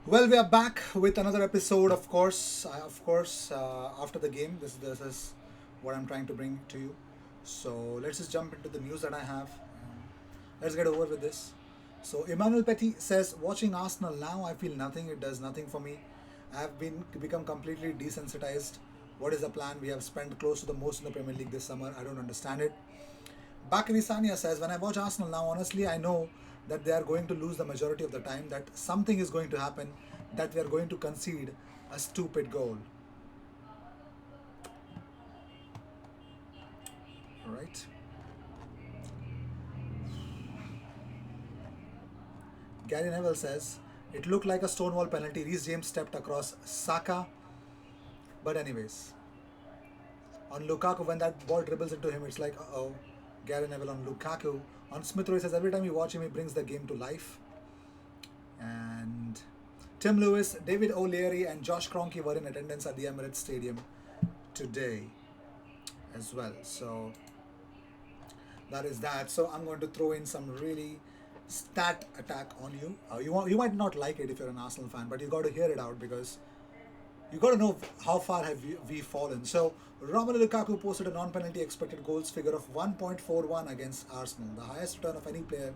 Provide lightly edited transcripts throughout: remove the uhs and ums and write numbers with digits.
Well, we are back with another episode. After the game, this is what I'm trying to bring to you. So let's just jump into the news that I have. Let's get over with this. So Emmanuel Petit says, watching Arsenal now, I feel nothing. It does nothing for me. I have become completely desensitized. What is the plan? We have spent close to the most in the Premier League this summer. I don't understand it. Bakary Sania says, when I watch Arsenal now, honestly, I know that they are going to lose the majority of the time, that something is going to happen, that we are going to concede a stupid goal. Right? Gary Neville says, it looked like a stonewall penalty. Reece James stepped across Saka. But, anyways, on Lukaku, when that ball dribbles into him, it's like, uh oh. Gary Neville on Lukaku. On Smith Rowe, he says, every time you watch him, he brings the game to life. And Tim Lewis, David O'Leary, and Josh Kroenke were in attendance at the Emirates Stadium today as well. So that is that. So I'm going to throw in some really stat attack on you. You might not like it if you're an Arsenal fan, but you got to hear it out because you got to know how far have we fallen. So Romelu Lukaku posted a non-penalty expected goals figure of 1.41 against Arsenal, the highest return of any player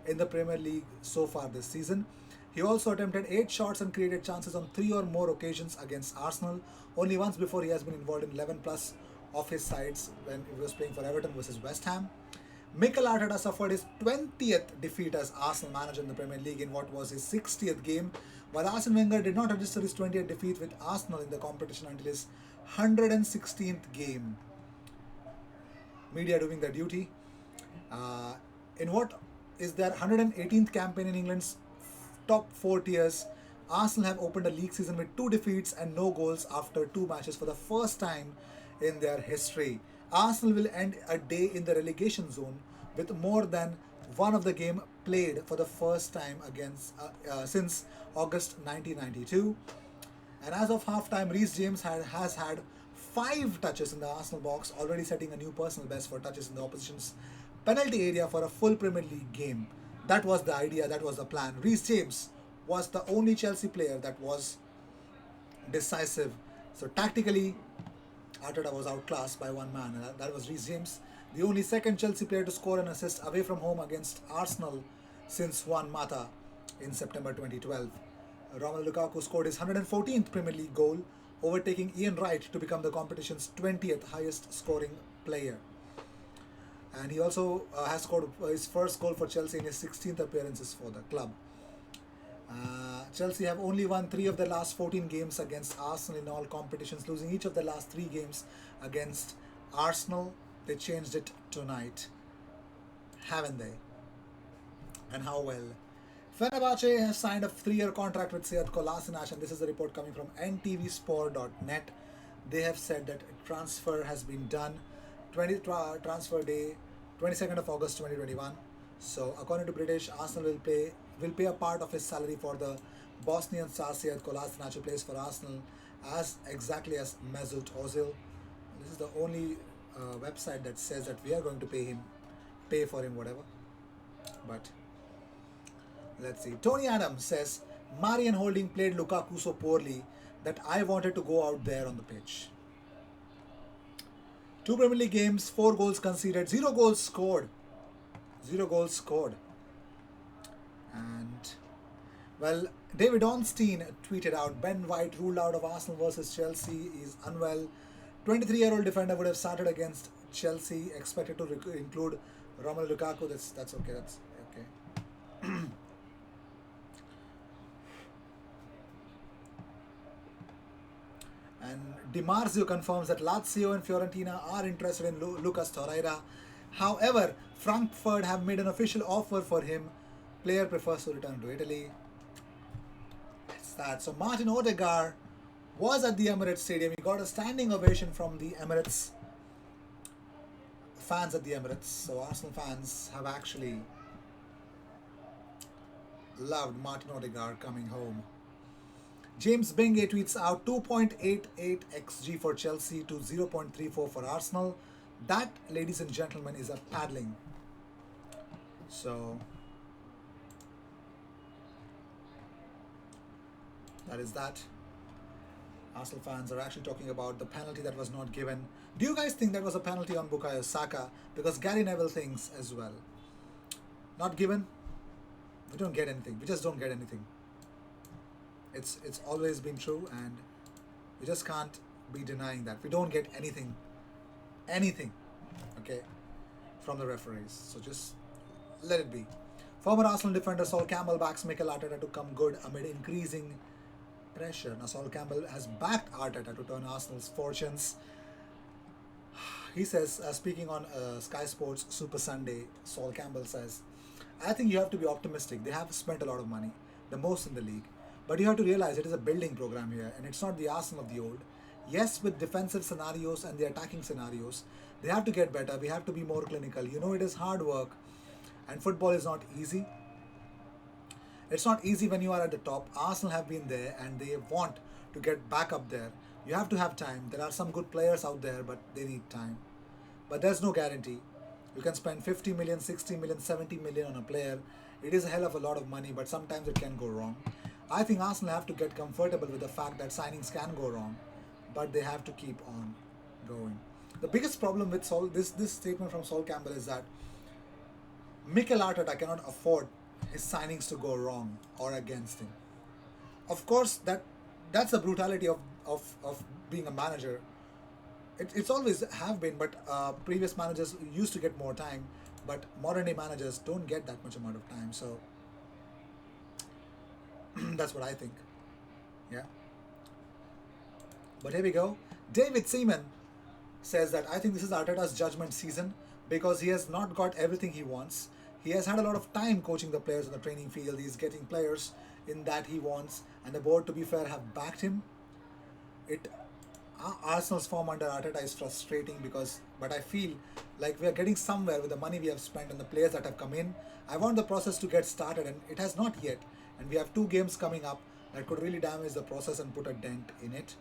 in the Premier League so far this season. He also attempted 8 shots and created chances on 3 or more occasions against Arsenal. Only once before he has been involved in 11 plus of his sides when he was playing for Everton versus West Ham. Mikel Arteta suffered his 20th defeat as Arsenal manager in the Premier League in what was his 60th game, while Arsene Wenger did not register his 20th defeat with Arsenal in the competition until his 116th game. Media doing their duty. In what is their 118th campaign in England's top 4 tiers, Arsenal have opened a league season with 2 defeats and no goals after 2 matches for the first time in their history. Arsenal will end a day in the relegation zone with more than one of the game played for the first time against since August 1992. And as of halftime, Reece James has had 5 touches in the Arsenal box, already setting a new personal best for touches in the opposition's penalty area for a full Premier League game. That was the idea, that was the plan. Reece James was the only Chelsea player that was decisive. So tactically, Arteta was outclassed by one man, and that was Reece James, the only second Chelsea player to score an assist away from home against Arsenal since Juan Mata in September 2012. Romelu Lukaku scored his 114th Premier League goal, overtaking Ian Wright to become the competition's 20th highest scoring player. And he also has scored his first goal for Chelsea in his 16th appearances for the club. Chelsea have only won 3 of their last 14 games against Arsenal in all competitions, losing each of the last 3 games against Arsenal. They changed it tonight, haven't they? And how well? Fenerbahce has signed a 3-year contract with Sead Kolasinac, and this is a report coming from ntvsport.net. They have said that transfer has been done. Transfer day, 22nd of August 2021. So according to British, Arsenal will pay a part of his salary for the Bosnian star Sead Kolasinac, who plays for Arsenal as exactly as Mesut Ozil. This is the only website that says that we are going to pay for him whatever. But let's see. Tony Adams says Marian Holding played Lukaku so poorly that I wanted to go out there on the pitch. 2 Premier League games, 4 goals conceded, 0 goals scored. 0 goals scored. And, well, David Ornstein tweeted out, Ben White ruled out of Arsenal versus Chelsea is unwell. 23-year-old defender would have started against Chelsea, expected to include Romelu Lukaku. That's okay. That's okay. And Di Marzio confirms that Lazio and Fiorentina are interested in Lucas Torreira. However, Frankfurt have made an official offer for him. Player prefers to return to Italy. That's that. So Martin Odegaard was at the Emirates Stadium. He got a standing ovation from the Emirates fans at the Emirates. So Arsenal fans have actually loved Martin Odegaard coming home. James Benge tweets out 2.88 xg for Chelsea to 0.34 for Arsenal. That, ladies and gentlemen, is a paddling. So that is that. Arsenal fans are actually talking about the penalty that was not given. Do you guys think that was a penalty on Bukayo Saka? Because Gary Neville thinks as well. Not given. We don't get anything. We just don't get anything. It's always been true, and we just can't be denying that. We don't get anything, okay, from the referees. So just let it be. Former Arsenal defender Sol Campbell backs Mikel Arteta to come good amid increasing pressure. Now Sol Campbell has backed Arteta to turn Arsenal's fortunes. He says, speaking on Sky Sports Super Sunday, Sol Campbell says, I think you have to be optimistic. They have spent a lot of money, the most in the league. But you have to realize it is a building program here, and it's not the Arsenal of the old. Yes, with defensive scenarios and the attacking scenarios, they have to get better. We have to be more clinical. You know, it is hard work, and football is not easy. It's not easy when you are at the top. Arsenal have been there, and they want to get back up there. You have to have time. There are some good players out there, but they need time. But there's no guarantee. You can spend 50 million, 60 million, 70 million on a player. It is a hell of a lot of money, but sometimes it can go wrong. I think Arsenal have to get comfortable with the fact that signings can go wrong, but they have to keep on going. The biggest problem with this statement from Sol Campbell is that Mikel Arteta cannot afford his signings to go wrong or against him. Of course, that's the brutality of being a manager. It's always have been, but previous managers used to get more time, but modern day managers don't get that much amount of time. So that's what I think. Yeah. But here we go. David Seaman says that I think this is Arteta's judgment season because he has not got everything he wants. He has had a lot of time coaching the players on the training field. He's getting players in that he wants, and the board, to be fair, have backed him. Arsenal's form under Arteta is frustrating but I feel like we are getting somewhere with the money we have spent and the players that have come in. I want the process to get started, and it has not yet. And we have 2 games coming up that could really damage the process and put a dent in it.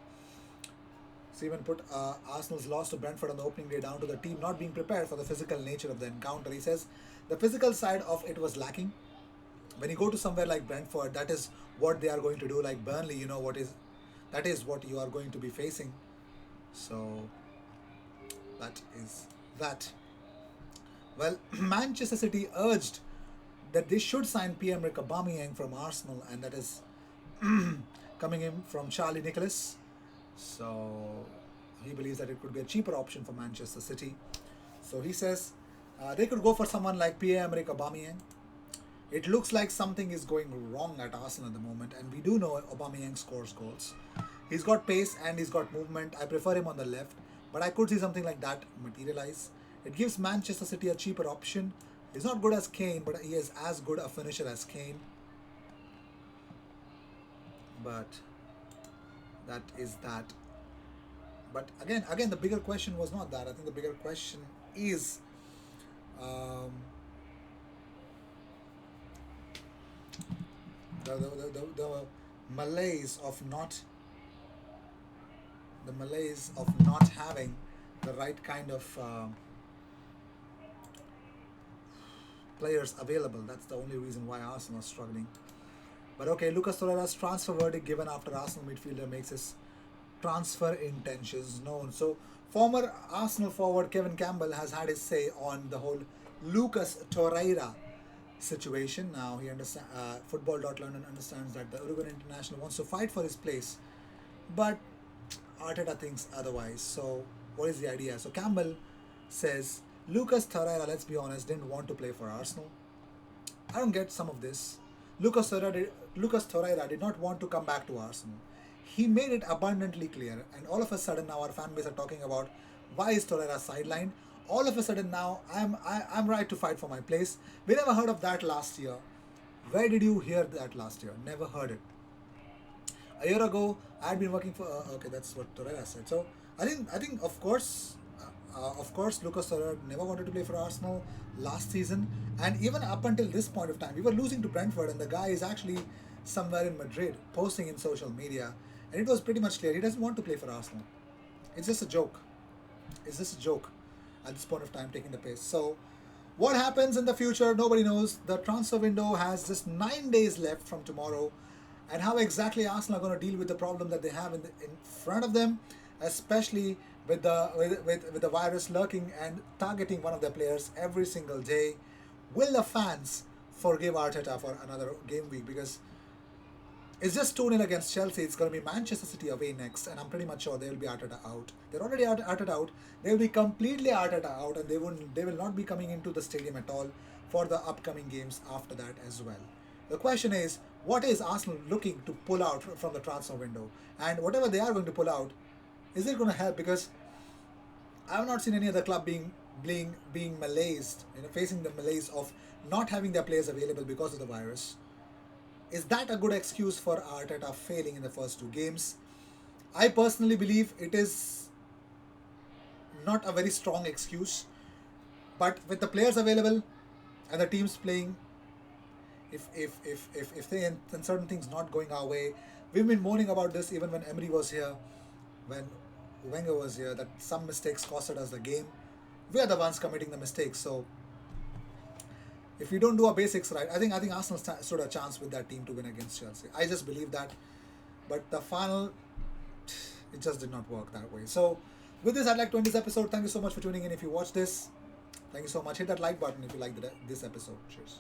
Seaman put Arsenal's loss to Brentford on the opening day down to the team not being prepared for the physical nature of the encounter. He says the physical side of it was lacking. When you go to somewhere like Brentford, that is what they are going to do. Like Burnley, you know that is what you are going to be facing. So that is that. Well, Manchester City urged that they should sign Pierre-Emerick Aubameyang from Arsenal, and that is coming in from Charlie Nicholas. So he believes that it could be a cheaper option for Manchester City. So he says they could go for someone like Pierre-Emerick Aubameyang. It looks like something is going wrong at Arsenal at the moment, and we do know Aubameyang scores goals. He's got pace and he's got movement. I prefer him on the left, but I could see something like that materialize. It gives Manchester City a cheaper option. He's not good as Kane, but he is as good a finisher as Kane. But that is that. But again, the bigger question was not that. I think the bigger question is the malaise of not having the right kind of players available. That's the only reason why Arsenal is struggling. But okay, Lucas Torreira's transfer verdict given after Arsenal midfielder makes his transfer intentions known. So former Arsenal forward Kevin Campbell has had his say on the whole Lucas Torreira situation. Now he understands. Football.London understands that the Uruguayan international wants to fight for his place, but Arteta thinks otherwise. So what is the idea? So Campbell says Lucas Torreira, let's be honest, didn't want to play for Arsenal. I don't get some of this. Lucas Torreira did not want to come back to Arsenal. He made it abundantly clear, and all of a sudden now our fan base are talking about why is Torreira sidelined. All of a sudden now I'm right to fight for my place. We never heard of that last year. Where did you hear that last year? Never heard it. A year ago, I had been working for. Okay, that's what Torreira said. So I think of course, Lucas Torreira never wanted to play for Arsenal last season, and even up until this point of time, we were losing to Brentford, and the guy is actually somewhere in Madrid posting in social media, and it was pretty much clear he doesn't want to play for Arsenal. It's just a joke. It's just a joke at this point of time, taking the pace. So what happens in the future, nobody knows. The transfer window has just 9 days left from tomorrow, and how exactly Arsenal are going to deal with the problem that they have in front of them, especially with the virus lurking and targeting one of their players every single day. Will the fans forgive Arteta for another game week? Because it's just 2-0 against Chelsea. It's going to be Manchester City away next, and I'm pretty much sure they will be Arteta out. They're already Arteta out. They will be completely Arteta out, and they will not be coming into the stadium at all for the upcoming games after that as well. The question is, what is Arsenal looking to pull out from the transfer window? And whatever they are going to pull out, is it going to help? Because I have not seen any other club being malaised, facing the malaise of not having their players available because of the virus. Is that a good excuse for Arteta failing in the first two games? I personally believe it is not a very strong excuse, but with the players available and the teams playing, if they and certain things not going our way, we've been moaning about this even when Emery was here, when Wenger was here, that some mistakes costed us the game. We are the ones committing the mistakes, so if we don't do our basics right, I think Arsenal stood a chance with that team to win against Chelsea. I just believe that, but the final, it just did not work that way. So, with this, I'd like to end this episode. Thank you so much for tuning in. If you watch this, thank you so much. Hit that like button if you like this episode. Cheers.